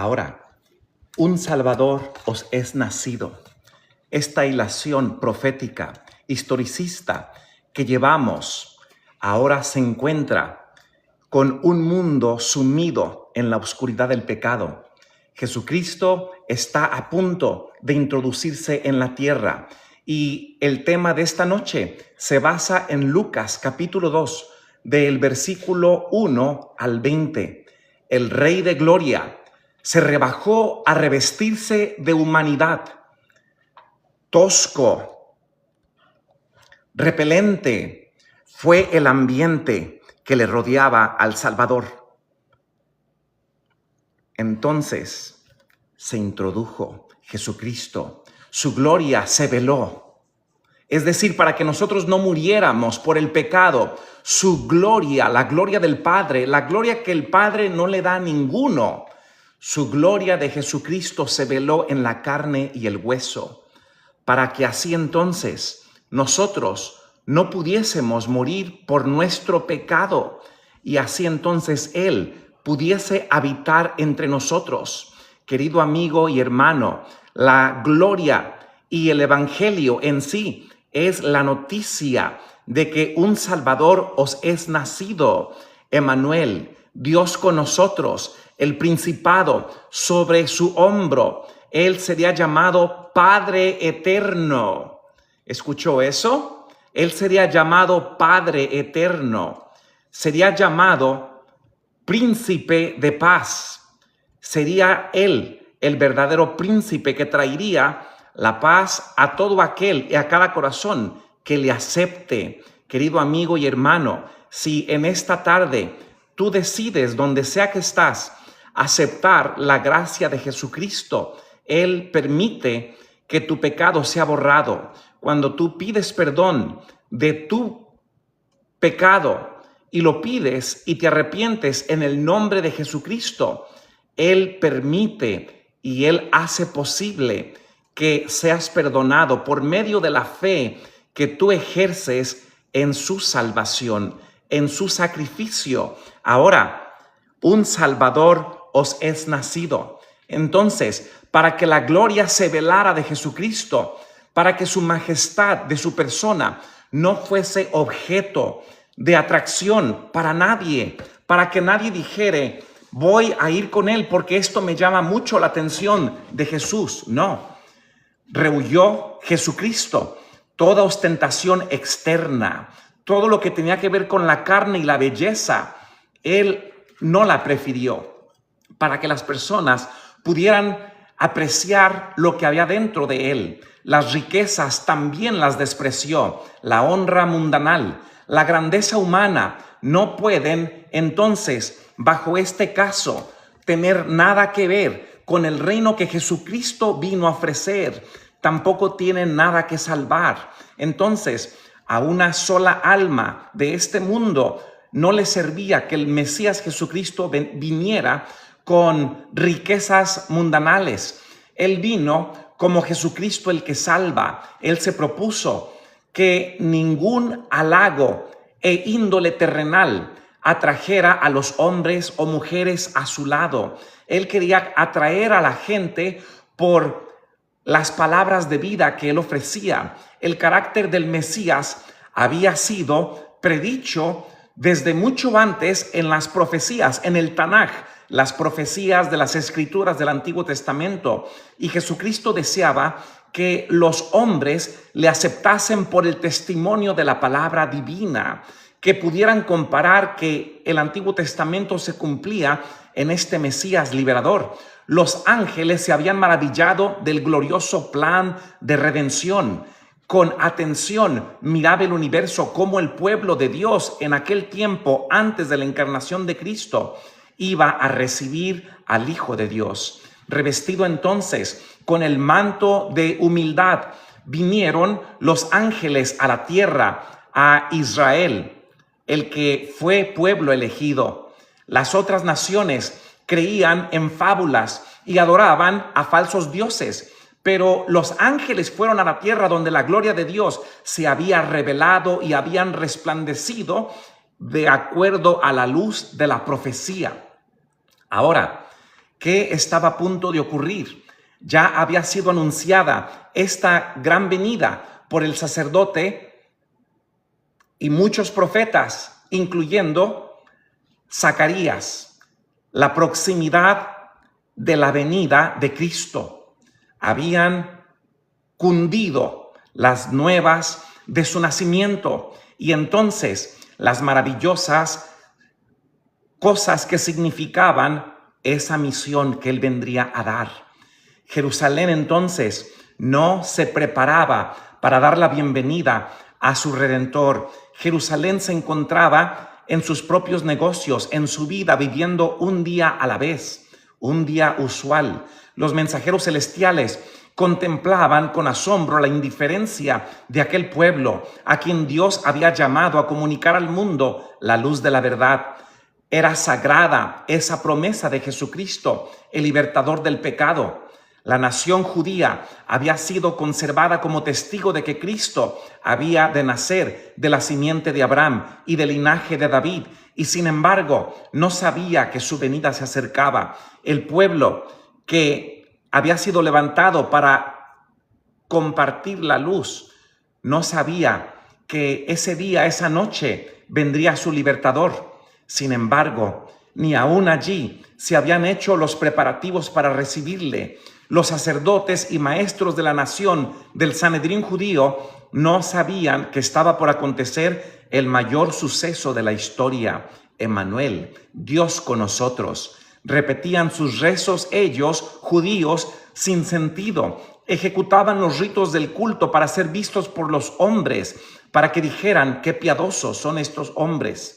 Ahora, un Salvador os es nacido. Esta hilación profética, historicista que llevamos, ahora se encuentra con un mundo sumido en la oscuridad del pecado. Jesucristo está a punto de introducirse en la tierra y el tema de esta noche se basa en Lucas capítulo 2, del versículo 1 al 20. El Rey de Gloria se rebajó a revestirse de humanidad. Tosco, repelente, fue el ambiente que le rodeaba al Salvador. Entonces se introdujo Jesucristo. Su gloria se veló. Es decir, para que nosotros no muriéramos por el pecado, su gloria, la gloria del Padre, la gloria que el Padre no le da a ninguno, su gloria de Jesucristo se veló en la carne y el hueso, para que así entonces nosotros no pudiésemos morir por nuestro pecado y así entonces Él pudiese habitar entre nosotros. Querido amigo y hermano, la gloria y el evangelio en sí es la noticia de que un Salvador os es nacido, Emmanuel, Dios con nosotros, el principado sobre su hombro. Él sería llamado Padre Eterno. ¿Escuchó eso? Él sería llamado Padre Eterno. Sería llamado Príncipe de Paz. Sería Él el verdadero príncipe que traería la paz a todo aquel y a cada corazón que le acepte. Querido amigo y hermano, si en esta tarde tú decides, donde sea que estás, aceptar la gracia de Jesucristo, Él permite que tu pecado sea borrado. Cuando tú pides perdón de tu pecado y lo pides y te arrepientes en el nombre de Jesucristo, Él permite y Él hace posible que seas perdonado por medio de la fe que tú ejerces en su salvación, en su sacrificio. Ahora, un Salvador os es nacido. Entonces, para que la gloria se velara de Jesucristo, para que su majestad de su persona no fuese objeto de atracción para nadie, para que nadie dijere, voy a ir con él porque esto me llama mucho la atención de Jesús. No. Rehuyó Jesucristo toda ostentación externa, todo lo que tenía que ver con la carne y la belleza. Él no la prefirió para que las personas pudieran apreciar lo que había dentro de él. Las riquezas también las despreció, la honra mundanal, la grandeza humana no pueden entonces, bajo este caso, tener nada que ver con el reino que Jesucristo vino a ofrecer. Tampoco tienen nada que salvar. Entonces, a una sola alma de este mundo no le servía que el Mesías Jesucristo viniera con riquezas mundanales. Él vino como Jesucristo el que salva. Él se propuso que ningún halago e índole terrenal atrajera a los hombres o mujeres a su lado. Él quería atraer a la gente por las palabras de vida que él ofrecía. El carácter del Mesías había sido predicho desde mucho antes en las profecías, en el Tanaj, las profecías de las Escrituras del Antiguo Testamento. Y Jesucristo deseaba que los hombres le aceptasen por el testimonio de la palabra divina, que pudieran comparar que el Antiguo Testamento se cumplía en este Mesías liberador. Los ángeles se habían maravillado del glorioso plan de redención. Con atención miraba el universo como el pueblo de Dios en aquel tiempo, antes de la encarnación de Cristo, iba a recibir al Hijo de Dios. Revestido entonces con el manto de humildad, vinieron los ángeles a la tierra, a Israel, el que fue pueblo elegido. Las otras naciones creían en fábulas y adoraban a falsos dioses, pero los ángeles fueron a la tierra donde la gloria de Dios se había revelado y habían resplandecido de acuerdo a la luz de la profecía. Ahora, ¿Qué estaba a punto de ocurrir? Ya había sido anunciada esta gran venida por el sacerdote y muchos profetas, incluyendo Zacarías, la proximidad de la venida de Cristo. Habían cundido las nuevas de su nacimiento y entonces las maravillosas cosas que significaban esa misión que él vendría a dar. Jerusalén entonces no se preparaba para dar la bienvenida a su Redentor. Jerusalén se encontraba en sus propios negocios, en su vida, viviendo un día a la vez, un día usual. Los mensajeros celestiales contemplaban con asombro la indiferencia de aquel pueblo a quien Dios había llamado a comunicar al mundo la luz de la verdad. Era sagrada esa promesa de Jesucristo, el libertador del pecado. La nación judía había sido conservada como testigo de que Cristo había de nacer de la simiente de Abraham y del linaje de David, y sin embargo no sabía que su venida se acercaba. El pueblo que había sido levantado para compartir la luz no sabía que ese día, esa noche, vendría su libertador. Sin embargo, ni aún allí se habían hecho los preparativos para recibirle. Los sacerdotes y maestros de la nación del Sanedrín judío no sabían que estaba por acontecer el mayor suceso de la historia. Emmanuel, Dios con nosotros. Repetían sus rezos ellos, judíos, sin sentido. Ejecutaban los ritos del culto para ser vistos por los hombres, para que dijeran qué piadosos son estos hombres.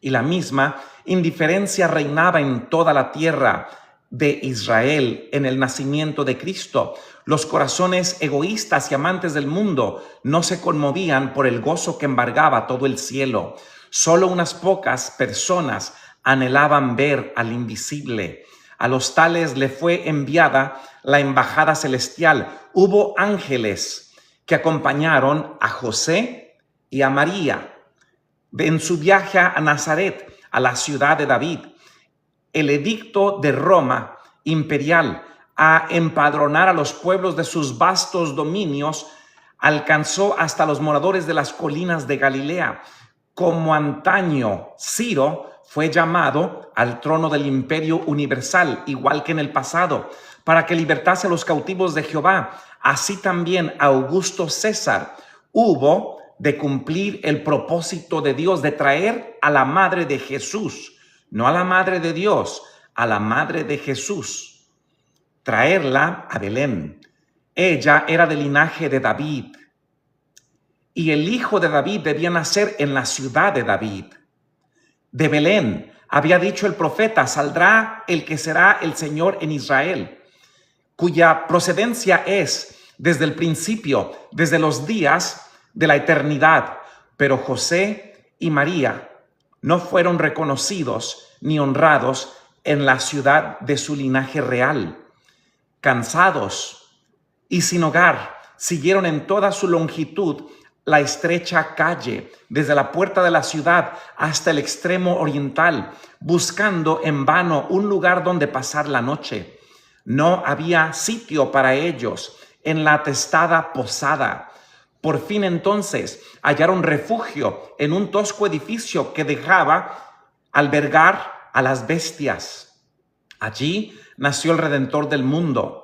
Y la misma indiferencia reinaba en toda la tierra de Israel en el nacimiento de Cristo. Los corazones egoístas y amantes del mundo no se conmovían por el gozo que embargaba todo el cielo. Solo unas pocas personas anhelaban ver al invisible. A los tales le fue enviada la embajada celestial. Hubo ángeles que acompañaron a José y a María en su viaje a Nazaret, a la ciudad de David. El edicto de Roma imperial a empadronar a los pueblos de sus vastos dominios alcanzó hasta los moradores de las colinas de Galilea. Como antaño Ciro fue llamado al trono del imperio universal, igual que en el pasado, para que libertase a los cautivos de Jehová, así también Augusto César hubo de cumplir el propósito de Dios de traer a la madre de Jesús, no a la madre de Dios, a la madre de Jesús, traerla a Belén. Ella era del linaje de David y el hijo de David debía nacer en la ciudad de David. De Belén había dicho el profeta: saldrá el que será el Señor en Israel, cuya procedencia es desde el principio, desde los días de la eternidad. Pero José y María no fueron reconocidos ni honrados en la ciudad de su linaje real. Cansados y sin hogar, siguieron en toda su longitud la estrecha calle, desde la puerta de la ciudad hasta el extremo oriental, buscando en vano un lugar donde pasar la noche. No había sitio para ellos en la atestada posada. Por fin entonces hallaron refugio en un tosco edificio que dejaba albergar a las bestias. Allí nació el Redentor del mundo.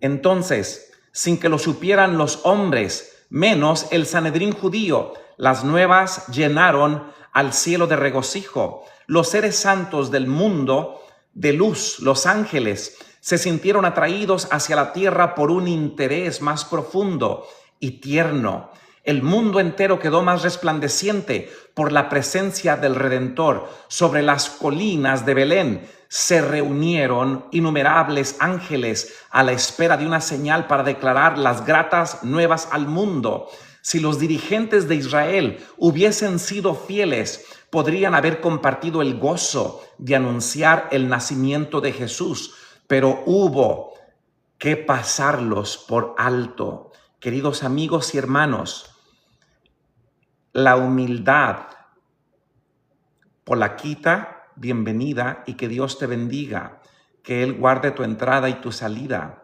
Entonces, sin que lo supieran los hombres, menos el Sanedrín judío, las nuevas llenaron al cielo de regocijo. Los seres santos del mundo de luz, los ángeles, se sintieron atraídos hacia la tierra por un interés más profundo y tierno. El mundo entero quedó más resplandeciente por la presencia del Redentor. Sobre las colinas de Belén se reunieron innumerables ángeles a la espera de una señal para declarar las gratas nuevas al mundo. Si los dirigentes de Israel hubiesen sido fieles, podrían haber compartido el gozo de anunciar el nacimiento de Jesús, pero hubo que pasarlos por alto. Queridos amigos y hermanos, la humildad, Polaquita, bienvenida y que Dios te bendiga. que Él guarde tu entrada y tu salida,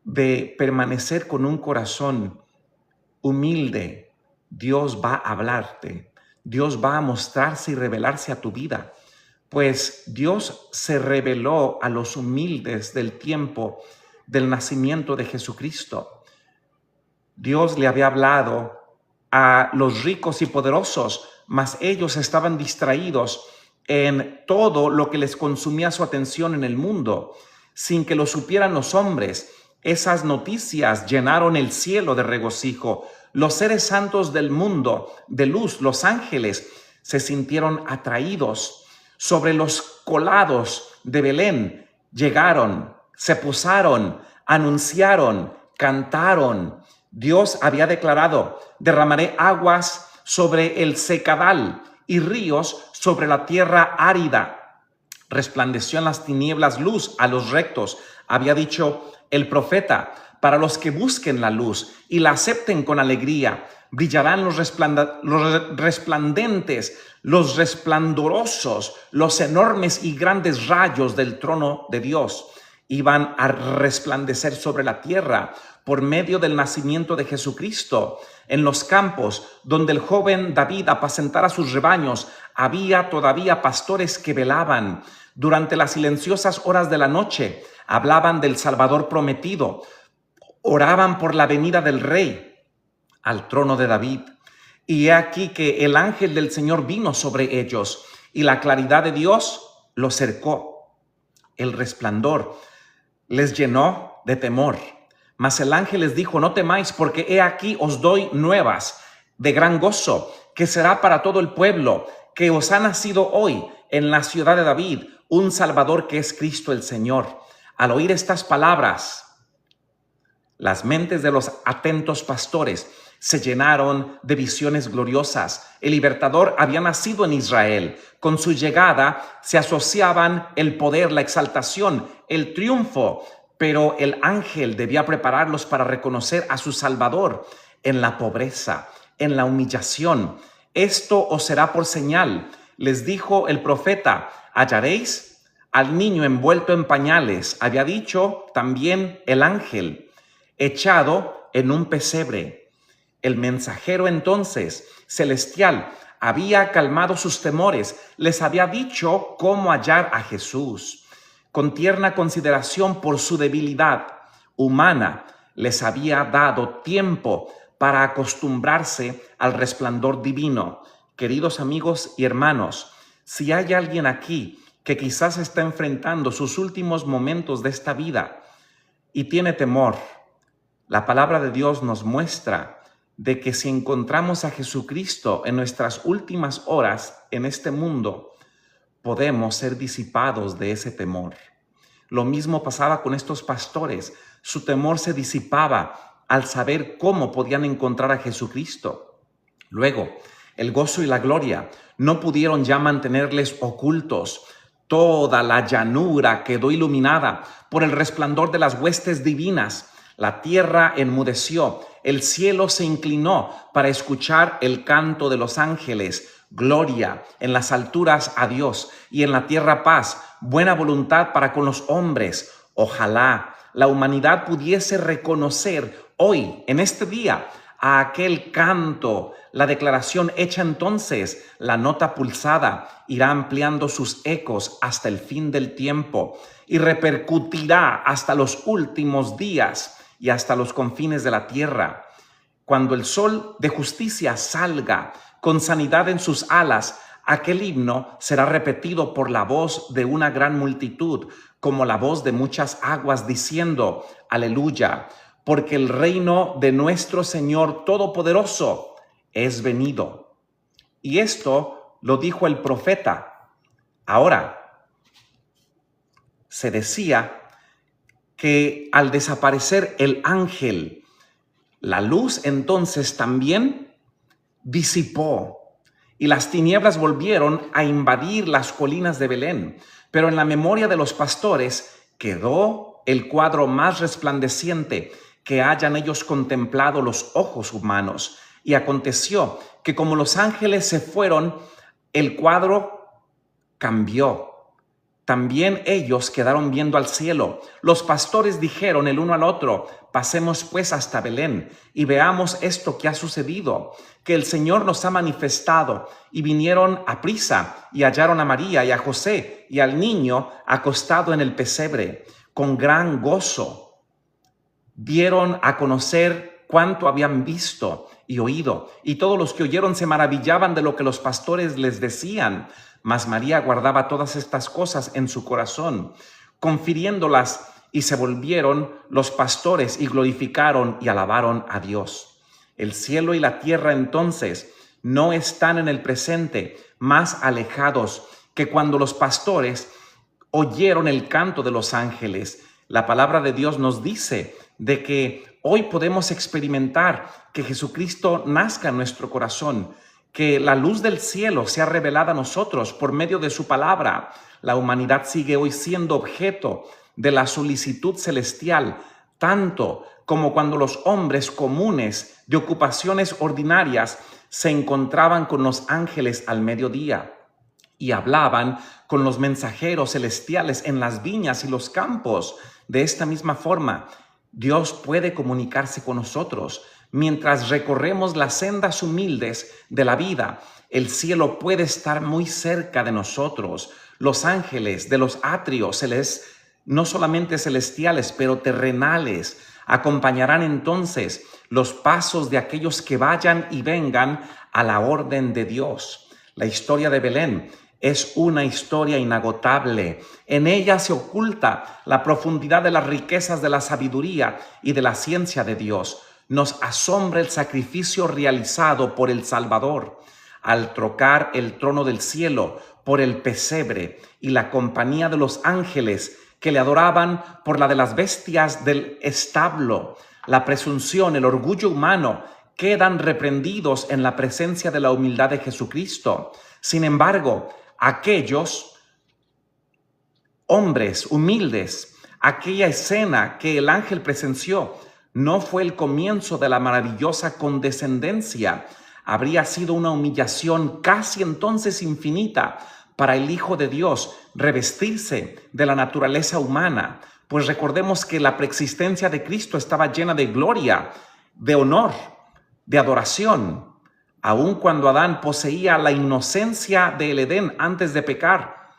de permanecer con un corazón humilde. Dios va a hablarte, Dios va a mostrarse y revelarse a tu vida, pues Dios se reveló a los humildes del tiempo del nacimiento de Jesucristo. Dios le había hablado a los ricos y poderosos, mas ellos estaban distraídos en todo lo que les consumía su atención en el mundo, sin que lo supieran los hombres. Esas noticias llenaron el cielo de regocijo. Los seres santos del mundo, de luz, los ángeles, se sintieron atraídos. Sobre los collados de Belén llegaron, se posaron, anunciaron, cantaron. Dios había declarado: derramaré aguas sobre el secadal y ríos sobre la tierra árida. Resplandeció en las tinieblas luz a los rectos. Había dicho el profeta: para los que busquen la luz y la acepten con alegría, brillarán los resplandentes, los resplandorosos, los enormes y grandes rayos del trono de Dios. Iban a resplandecer sobre la tierra por medio del nacimiento de Jesucristo. En los campos donde el joven David apacentara sus rebaños, había todavía pastores que velaban. Durante las silenciosas horas de la noche, hablaban del Salvador prometido. Oraban por la venida del Rey al trono de David. Y he aquí que el ángel del Señor vino sobre ellos, y la claridad de Dios los cercó. El resplandor les llenó de temor. Mas el ángel les dijo: no temáis, porque he aquí os doy nuevas de gran gozo, que será para todo el pueblo, que os ha nacido hoy en la ciudad de David un Salvador, que es Cristo el Señor. Al oír estas palabras, las mentes de los atentos pastores se llenaron de visiones gloriosas. El libertador había nacido en Israel. Con su llegada se asociaban el poder, la exaltación, el triunfo, pero el ángel debía prepararlos para reconocer a su Salvador en la pobreza, en la humillación. Esto os será por señal, les dijo el profeta: hallaréis al niño envuelto en pañales. Había dicho también el ángel: echado en un pesebre. El mensajero entonces celestial había calmado sus temores, les había dicho cómo hallar a Jesús. Con tierna consideración por su debilidad humana, les había dado tiempo para acostumbrarse al resplandor divino. Queridos amigos y hermanos, si hay alguien aquí que quizás está enfrentando sus últimos momentos de esta vida y tiene temor, la palabra de Dios nos muestra de que si encontramos a Jesucristo en nuestras últimas horas en este mundo, podemos ser disipados de ese temor. Lo mismo pasaba con estos pastores. Su temor se disipaba al saber cómo podían encontrar a Jesucristo. Luego, el gozo y la gloria no pudieron ya mantenerles ocultos. Toda la llanura quedó iluminada por el resplandor de las huestes divinas. La tierra enmudeció, el cielo se inclinó para escuchar el canto de los ángeles. Gloria en las alturas a Dios, y en la tierra paz, buena voluntad para con los hombres. Ojalá la humanidad pudiese reconocer hoy, en este día, a aquel canto. La declaración hecha entonces, la nota pulsada, irá ampliando sus ecos hasta el fin del tiempo y repercutirá hasta los últimos días y hasta los confines de la tierra. Cuando el sol de justicia salga con sanidad en sus alas, aquel himno será repetido por la voz de una gran multitud, como la voz de muchas aguas, diciendo: aleluya, porque el reino de nuestro Señor Todopoderoso es venido. Y esto lo dijo el profeta. Ahora, se decía que al desaparecer el ángel, la luz entonces también disipó y las tinieblas volvieron a invadir las colinas de Belén. Pero en la memoria de los pastores quedó el cuadro más resplandeciente que hayan ellos contemplado los ojos humanos. Y aconteció que como los ángeles se fueron, el cuadro cambió. También ellos quedaron viendo al cielo. Los pastores dijeron el uno al otro: pasemos pues hasta Belén y veamos esto que ha sucedido, que el Señor nos ha manifestado. Y vinieron aprisa y hallaron a María y a José y al niño acostado en el pesebre. Con gran gozo dieron a conocer cuánto habían visto y oído, y todos los que oyeron se maravillaban de lo que los pastores les decían. Mas María guardaba todas estas cosas en su corazón, confiriéndolas, y se volvieron los pastores y glorificaron y alabaron a Dios. El cielo y la tierra entonces no están en el presente más alejados que cuando los pastores oyeron el canto de los ángeles. La palabra de Dios nos dice de que hoy podemos experimentar que Jesucristo nazca en nuestro corazón, que la luz del cielo sea revelada a nosotros por medio de su palabra. La humanidad sigue hoy siendo objeto de la solicitud celestial, tanto como cuando los hombres comunes de ocupaciones ordinarias se encontraban con los ángeles al mediodía y hablaban con los mensajeros celestiales en las viñas y los campos. De esta misma forma, Dios puede comunicarse con nosotros. Mientras recorremos las sendas humildes de la vida, el cielo puede estar muy cerca de nosotros. Los ángeles de los atrios, no solamente celestiales, pero terrenales, acompañarán entonces los pasos de aquellos que vayan y vengan a la orden de Dios. La historia de Belén es una historia inagotable. En ella se oculta la profundidad de las riquezas de la sabiduría y de la ciencia de Dios. Nos asombra el sacrificio realizado por el Salvador al trocar el trono del cielo por el pesebre y la compañía de los ángeles que le adoraban por la de las bestias del establo. La presunción, el orgullo humano quedan reprendidos en la presencia de la humildad de Jesucristo. Sin embargo, aquellos hombres humildes, aquella escena que el ángel presenció, no fue el comienzo de la maravillosa condescendencia. Habría sido una humillación casi entonces infinita para el Hijo de Dios revestirse de la naturaleza humana, pues recordemos que la preexistencia de Cristo estaba llena de gloria, de honor, de adoración, aun cuando Adán poseía la inocencia del Edén antes de pecar.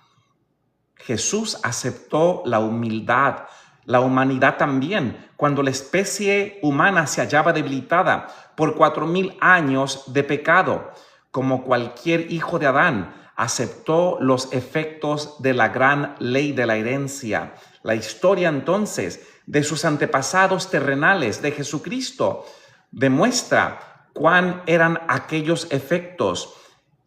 Jesús aceptó la humildad, la humanidad también, cuando la especie humana se hallaba debilitada por 4000 años de pecado. Como cualquier hijo de Adán, aceptó los efectos de la gran ley de la herencia. La historia entonces de sus antepasados terrenales, de Jesucristo, demuestra cuán eran aquellos efectos.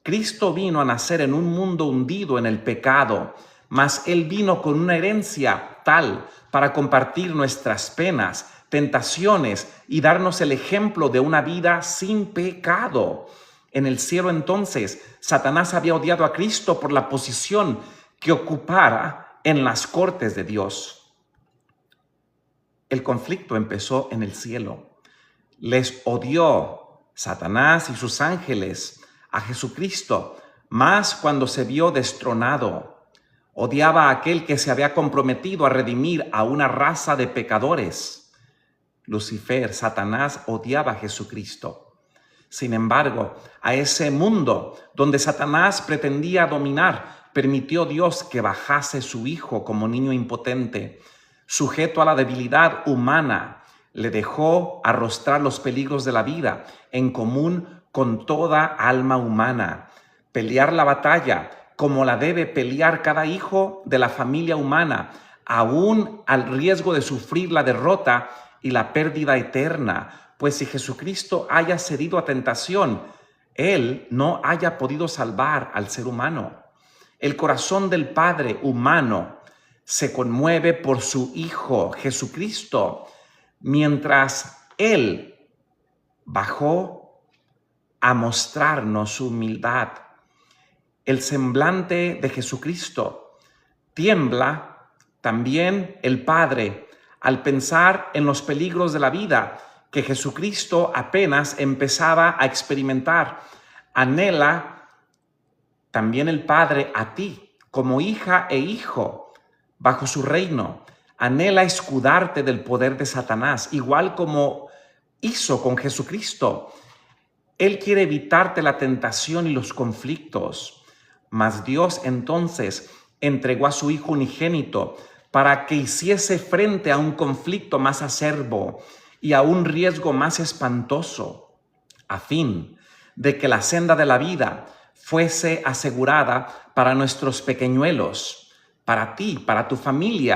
Cristo vino a nacer en un mundo hundido en el pecado, mas Él vino con una herencia tal para compartir nuestras penas, tentaciones y darnos el ejemplo de una vida sin pecado. En el cielo entonces, Satanás había odiado a Cristo por la posición que ocupara en las cortes de Dios. El conflicto empezó en el cielo. Les odió Satanás y sus ángeles a Jesucristo, más cuando se vio destronado. Odiaba a aquel que se había comprometido a redimir a una raza de pecadores. Lucifer, Satanás, odiaba a Jesucristo. Sin embargo, a ese mundo donde Satanás pretendía dominar, permitió Dios que bajase su Hijo como niño impotente, sujeto a la debilidad humana. Le dejó arrostrar los peligros de la vida en común con toda alma humana, pelear la batalla como la debe pelear cada hijo de la familia humana, aún al riesgo de sufrir la derrota y la pérdida eterna. Pues si Jesucristo haya cedido a tentación, Él no haya podido salvar al ser humano. El corazón del Padre humano se conmueve por su Hijo Jesucristo, mientras Él bajó a mostrarnos su humildad. El semblante de Jesucristo tiembla también el Padre al pensar en los peligros de la vida que Jesucristo apenas empezaba a experimentar. Anhela también el Padre a ti como hija e hijo bajo su reino. Anhela escudarte del poder de Satanás, igual como hizo con Jesucristo. Él quiere evitarte la tentación y los conflictos, mas Dios entonces entregó a su Hijo unigénito para que hiciese frente a un conflicto más acerbo y a un riesgo más espantoso, a fin de que la senda de la vida fuese asegurada para nuestros pequeñuelos, para ti, para tu familia,